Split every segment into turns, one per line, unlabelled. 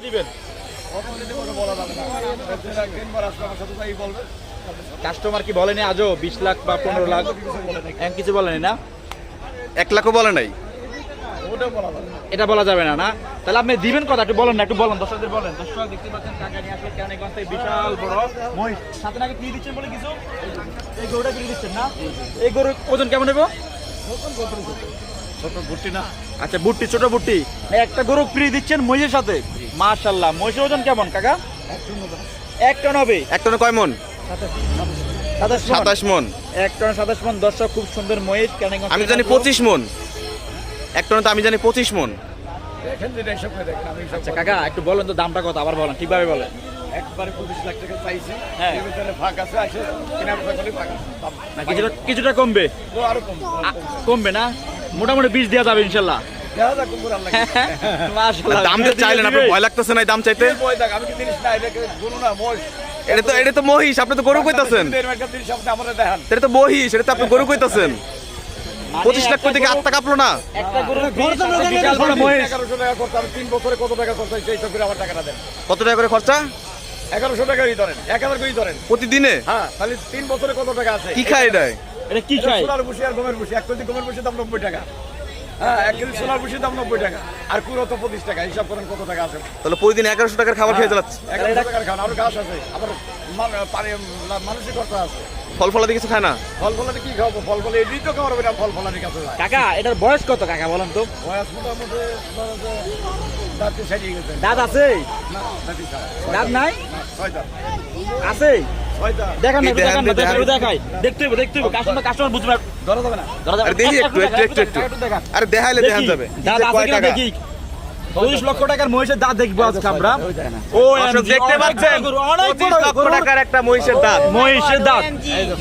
দিবেন?
বলা যাবে না, তিনবার আসলে আমার সাথে তাই বলবে।
কাস্টমার কি বলেনি আজও 20 লাখ বা 15 লাখ? কিছু বলেনি না?
1 লাখও বলে নাই।
ওটাও বলা যাবে না।
এটা বলা যাবে না না? তাহলে আপনি দিবেন কথা একটু বলেন না, একটু বলেন, দর্শকদের বলেন। দর্শক দেখতে পাচ্ছেন কাকা নিয়ে আসলে কেরানীগঞ্জ থেকে বিশাল বড় মহিষ, সাথে নাকি ফ্রি দিচ্ছেন বলে কিছু? এই গরুটা ফ্রি দিচ্ছেন না? এই গরুর ওজন কেমন নেব?
ছোট ভুট্টি না,
আচ্ছা বুট্টি, ছোট বুট্টি, একটা গরু ফ্রি দিচ্ছেন মহিষের সাথে। মাশাআল্লাহ, মহিষের ওজন কেমন কাকা? 1 টন হবে।
1 টনে কয় মন? 27 মন।
1 টন 27 মন। দর্শক খুব সুন্দর মহিষ কেরানীগঞ্জ।
আমি জানি 25 মন। 1 টনে তো আমি জানি 25 মন।
দেখেন যেটা হিসাব করে দেখেন, আমি হিসাব
আচ্ছা কাকা একটু বলেন তো দামটা কত, আবার বলেন, ঠিকভাবে বলেন।
একবারে 25 লাখ টাকা চাইছি,
হ্যাঁ।
এর ভিতরে ফাঁক আছে, আসে কেনা বেচা করলে ফাঁক আছে, দাম
না কিছুটা কমবে?
তো আরো কম
কমবে না? মোটামুটি 20 দেওয়া যাবে ইনশাল্লাহ।
দেখা যাক কোন আল্লাহ
মাশাআল্লাহ।
দাম যে চাইলেন আপনার ভয় লাগতেছে না এই দাম চাইতে?
বই দেখ, আমি কি জিনিস না, এটা বলুন না মোষ,
এটা তো মহিষ, আপনি তো গরু কইতাছেন।
একটা জিনিস আপনি আমাদের দেখান।
এটা তো মহিষ, এটা তো আপনি গরু কইতাছেন। 25 লাখ কই থেকে আত্মা কাঁপলো না?
একটা গরু বিশাল বড় মহিষ।
1100 টাকা করতে, আমি 3 বছরে কত টাকা খরচ হয়েছে এই সব করে আমার টাকাটা দেন।
কত টাকা করে খরচা?
1100 টাকাই ধরেন, 1000 করেই ধরেন।
প্রতিদিনে?
হ্যাঁ, তাহলে 3 বছরে কত টাকা আছে?
কি খায় এটা?
এটা কি খায়?
সোনার ভুসি আর গমের ভুসি, 1 কেজি গমের ভুসির দাম 90 টাকা। হ্যাঁ, 1 কেজি সোনার ভুসির দাম 90 টাকা, আর কুড়ো তো 25 টাকা। হিসাব করেন কত টাকা আছে।
তাহলে প্রতিদিন 1100 টাকার খাবার খেয়ে চালাচ্ছে।
1100 টাকার খান, আর ঘাস আছে, আবার মানুষের খরচা আছে।
ফল ফলাদি কিছু খায় না?
ফল ফলাতে কি খাবো? ফল ফলে এমনি তো খাওয়ার হবে না, ফল ফলানির কাছে যায়।
কাকা এটার বয়স কত কাকা বলেন তো?
বয়স মোটামুটি দাঁতে সারিয়ে গেছে।
দাঁত আছে?
না, দাঁতই ছাড়া।
দাঁত নাই?
না, 6 দাঁত।
আছে?
6 দাঁত।
দেখান না,
এই দেখান,
দেখান না,
দেখান।
দেখাই। দেখতে হবে কাস্টমার বুঝবে না।
ধরা যাবে না।
ধরা যাবে
আরে
না।
দেখি একটু
দেখান।
আরে দেখাইলে দেখান যাবে।
দাঁত আছে কিনা দেখি। 20 লক্ষ টাকার মহিষের দাঁত দেখবো আজকে আমরা। ও
দর্শক দেখতে পাচ্ছেন 25 লক্ষ টাকার একটা মহিষের দাঁত।
মহিষের দাঁত,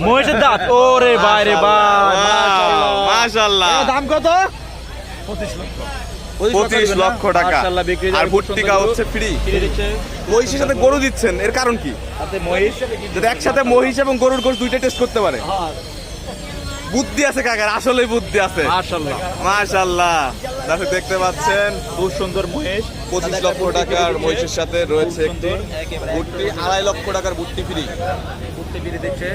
মহিষের দাঁত। ওরে ভাই রে ভাই, মাশাআল্লাহ
মাশাআল্লাহ।
এর দাম কত?
25 লক্ষ।
25 লক্ষ টাকা।
মাশাআল্লাহ, বিক্রি
আর ভুট্টিকা হচ্ছে ফ্রি।
ফ্রি দিচ্ছে।
মহিষের সাথে গরু দিচ্ছেন, এর কারণ কি?
সাথে মহিষ।
যদি একসাথে মহিষ এবং গরুর গোশত দুইটা টেস্ট করতে পারে। বুদ্ধি আছে কাকার, আসলেই বুদ্ধি আছে।
মাশাআল্লাহ,
মাশাআল্লাহ। দর্শক দেখতে পাচ্ছেন
খুব সুন্দর মহিষ।
25 লক্ষ টাকার মহিষের সাথে রয়েছে একটি
একেবারে
ভুট্টি, 2.5 লক্ষ টাকার ভুট্টি ফ্রি।
ঘুরতে ফিরে দেখছে।